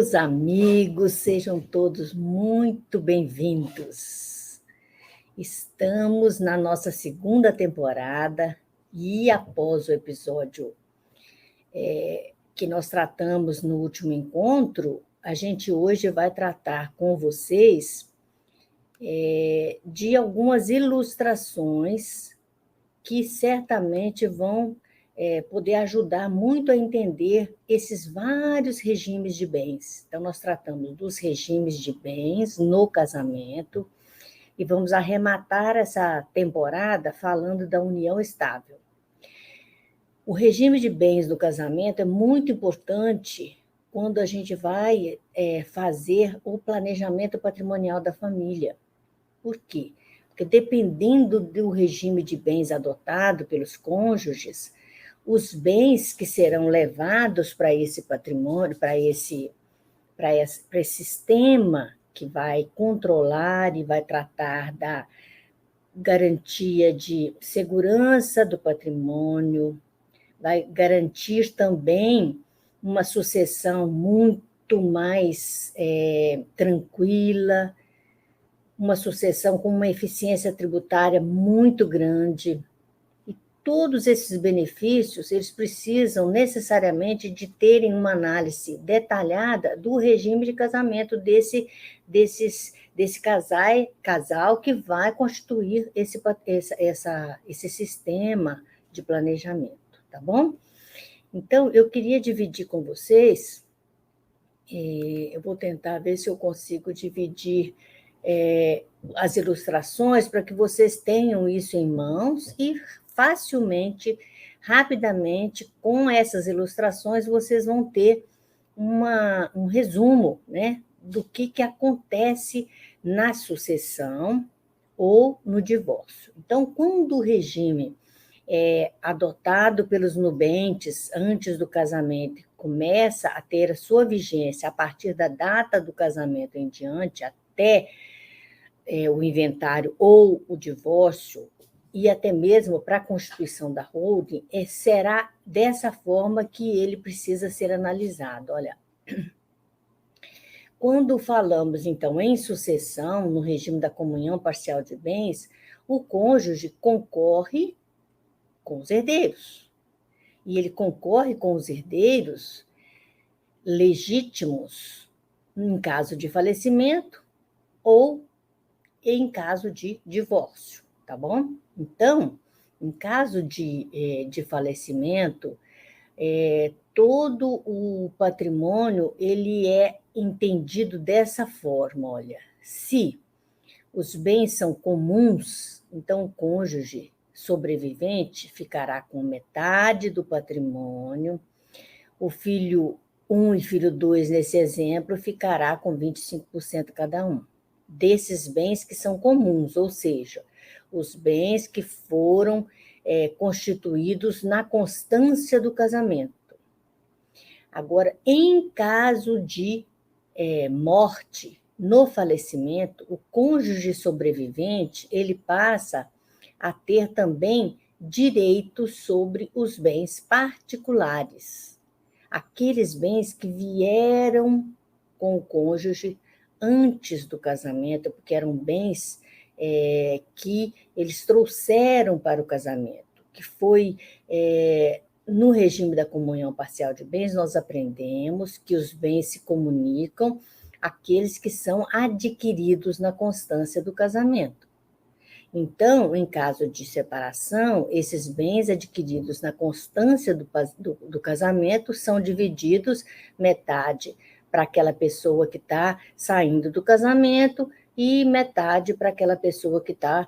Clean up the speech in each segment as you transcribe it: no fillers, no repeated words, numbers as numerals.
Meus amigos, sejam todos muito bem-vindos. Estamos na nossa segunda temporada e após o episódio que nós tratamos no último encontro, a gente hoje vai tratar com vocês de algumas ilustrações que certamente vão poder ajudar muito a entender esses vários regimes de bens. Então, nós tratamos dos regimes de bens no casamento e vamos arrematar essa temporada falando da união estável. O regime de bens do casamento é muito importante quando a gente vai fazer o planejamento patrimonial da família. Por quê? Porque dependendo do regime de bens adotado pelos cônjuges, os bens que serão levados para esse patrimônio, para esse sistema que vai controlar e vai tratar da garantia de segurança do patrimônio, vai garantir também uma sucessão muito mais tranquila, uma sucessão com uma eficiência tributária muito grande. E todos esses benefícios, eles precisam necessariamente de terem uma análise detalhada do regime de casamento desse casal que vai constituir esse sistema de planejamento, tá bom? Então, eu queria dividir com vocês, eu vou tentar ver se eu consigo dividir as ilustrações para que vocês tenham isso em mãos e facilmente, rapidamente, com essas ilustrações, vocês vão ter um resumo, né, do que acontece na sucessão ou no divórcio. Então, quando o regime adotado pelos nubentes antes do casamento começa a ter a sua vigência a partir da data do casamento em diante, até o inventário ou o divórcio, e até mesmo para a constituição da holding, será dessa forma que ele precisa ser analisado. Olha, quando falamos, então, em sucessão, no regime da comunhão parcial de bens, o cônjuge concorre com os herdeiros. E ele concorre com os herdeiros legítimos em caso de falecimento ou em caso de divórcio, tá bom? Então, em caso de falecimento, todo o patrimônio ele é entendido dessa forma, olha, se os bens são comuns, então o cônjuge sobrevivente ficará com metade do patrimônio, o filho 1 e filho 2, nesse exemplo, ficará com 25% cada um desses bens que são comuns, ou seja, os bens que foram constituídos na constância do casamento. Agora, em caso de morte, no falecimento, o cônjuge sobrevivente, ele passa a ter também direitos sobre os bens particulares, aqueles bens que vieram com o cônjuge antes do casamento, porque eram bens que eles trouxeram para o casamento, que foi no regime da comunhão parcial de bens, nós aprendemos que os bens se comunicam àqueles que são adquiridos na constância do casamento. Então, em caso de separação, esses bens adquiridos na constância do casamento são divididos metade para aquela pessoa que está saindo do casamento e metade para aquela pessoa que está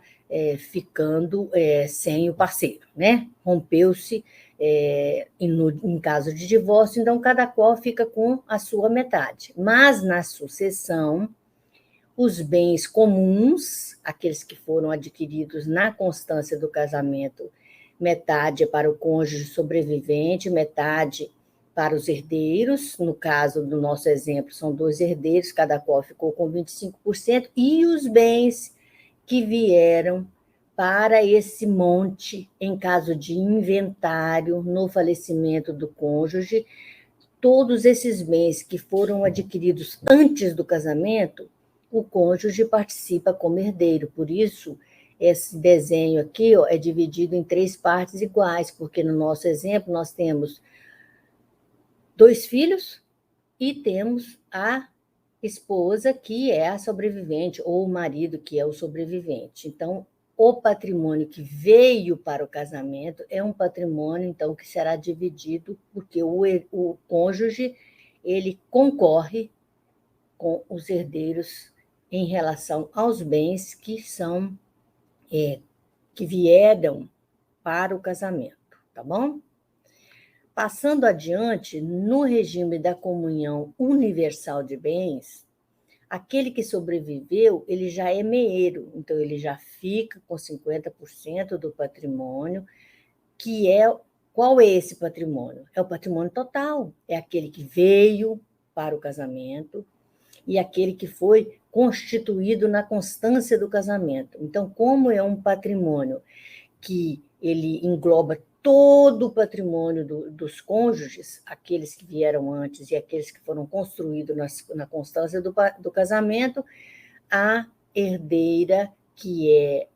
ficando sem o parceiro, né? Rompeu-se em caso de divórcio, então cada qual fica com a sua metade. Mas na sucessão, os bens comuns, aqueles que foram adquiridos na constância do casamento, metade é para o cônjuge sobrevivente, metade para os herdeiros, no caso do nosso exemplo, são 2 herdeiros, cada qual ficou com 25%, e os bens que vieram para esse monte, em caso de inventário, no falecimento do cônjuge, todos esses bens que foram adquiridos antes do casamento, o cônjuge participa como herdeiro. Por isso, esse desenho aqui é dividido em 3 partes iguais, porque no nosso exemplo nós temos 2 filhos e temos a esposa, que é a sobrevivente, ou o marido, que é o sobrevivente. Então, o patrimônio que veio para o casamento é um patrimônio, então, que será dividido, porque o cônjuge, ele concorre com os herdeiros em relação aos bens que são que vieram para o casamento, tá bom? Passando adiante, no regime da comunhão universal de bens, aquele que sobreviveu, ele já é meeiro, então ele já fica com 50% do patrimônio, que é... Qual é esse patrimônio? É o patrimônio total, é aquele que veio para o casamento e aquele que foi constituído na constância do casamento. Então, como é um patrimônio que ele engloba todo o patrimônio dos cônjuges, aqueles que vieram antes e aqueles que foram construídos na constância do casamento, a herdeira, que é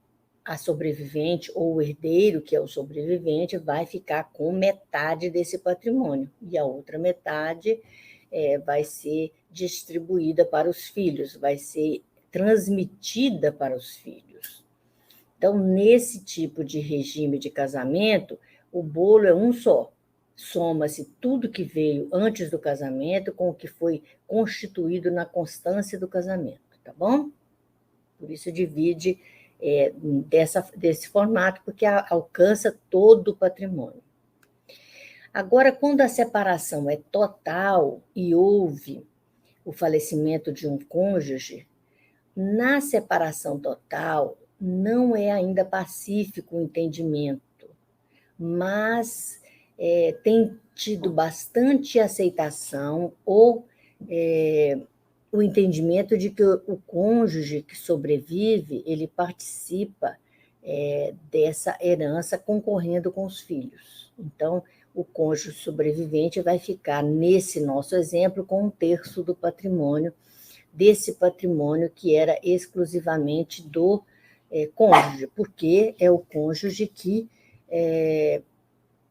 a sobrevivente, ou o herdeiro, que é o sobrevivente, vai ficar com metade desse patrimônio, e a outra metade vai ser distribuída para os filhos, vai ser transmitida para os filhos. Então, nesse tipo de regime de casamento, o bolo é um só. Soma-se tudo que veio antes do casamento com o que foi constituído na constância do casamento, tá bom? Por isso divide desse formato, porque alcança todo o patrimônio. Agora, quando a separação é total e houve o falecimento de um cônjuge, na separação total não é ainda pacífico o entendimento, mas tem tido bastante aceitação ou o entendimento de que o cônjuge que sobrevive, ele participa dessa herança concorrendo com os filhos. Então, o cônjuge sobrevivente vai ficar, nesse nosso exemplo, com 1/3 do patrimônio, desse patrimônio que era exclusivamente do cônjuge, porque é o cônjuge que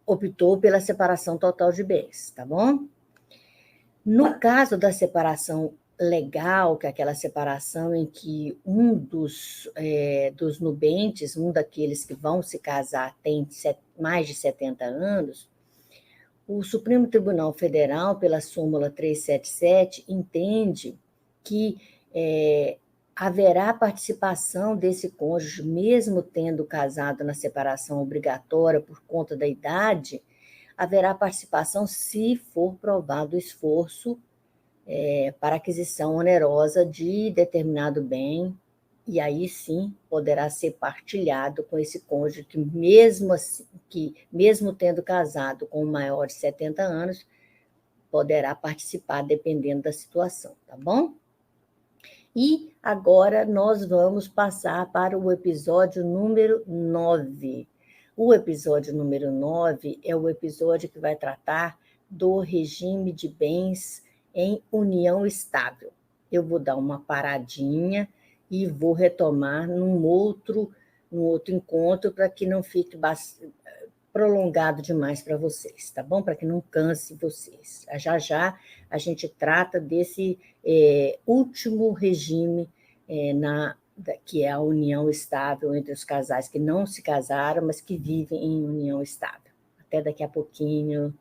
optou pela separação total de bens, tá bom? No caso da separação legal, que é aquela separação em que um dos nubentes, um daqueles que vão se casar, tem mais de 70 anos, o Supremo Tribunal Federal, pela súmula 377, entende que haverá participação desse cônjuge, mesmo tendo casado na separação obrigatória por conta da idade, haverá participação se for provado o esforço para aquisição onerosa de determinado bem, e aí sim poderá ser partilhado com esse cônjuge que, mesmo tendo casado com um maior de 70 anos, poderá participar dependendo da situação, tá bom? E agora nós vamos passar para o episódio número 9. O episódio número 9 é o episódio que vai tratar do regime de bens em união estável. Eu vou dar uma paradinha e vou retomar num outro encontro, para que não fique prolongado demais para vocês, tá bom? Para que não canse vocês. Já a gente trata desse último regime que é a união estável entre os casais que não se casaram, mas que vivem em união estável. Até daqui a pouquinho.